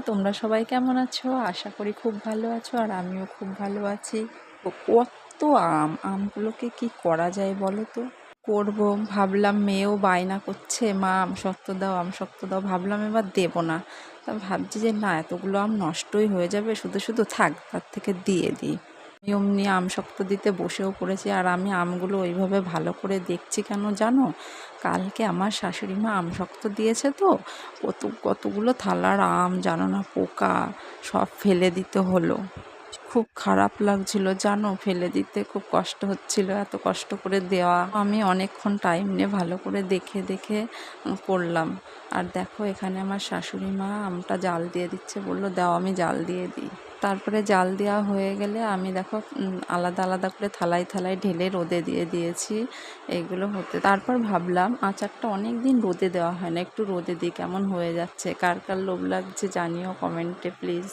তোমরা সবাই কেমন আছো? আশা করি খুব ভালো আছো, আর আমিও খুব ভালো আছি। কত আমগুলোকে কি করা যায় বলো তো? করব ভাবলাম, মেয়েও বায়না করছে, মা আম শক্ত দাও, আম শক্ত দাও। ভাবলাম এবার দেবো না। তা ভাবছি যে না, এতগুলো আম নষ্টই হয়ে যাবে, শুধু শুধু থাক, তার থেকে দিয়ে দিই। আমি অমনি আম শক্ত দিতে বসেও পড়েছি। আর আমি আমগুলো ওইভাবে ভালো করে দেখছি কেন জানো? কালকে আমার শাশুড়ি মা আম শক্ত দিয়েছে তো, কতগুলো থালার আম জানো না, পোকা, সব ফেলে দিতে হলো। খুব খারাপ লাগছিল জানো, ফেলে দিতে খুব কষ্ট হচ্ছিল, এত কষ্ট করে দেওয়া। আমি অনেকক্ষণ টাইম নিয়ে ভালো করে দেখে দেখে করলাম। আর দেখো, এখানে আমার শাশুড়ি মা আমটা জাল দিয়ে দিচ্ছে, বললো দাও আমি জাল দিয়ে দিই। তারপরে জাল দেওয়া হয়ে গেলে আমি দেখো আলাদা আলাদা করে থালায় থালায় ঢেলে রোদে দিয়ে দিয়েছি এইগুলো হতে। তারপর ভাবলাম আচারটা অনেক দিন রোদে দেওয়া হয় না, একটু রোদে দিই, কেমন হয়ে যাচ্ছে। কার কার লোভ লাগছে জানিও কমেন্টে প্লিজ।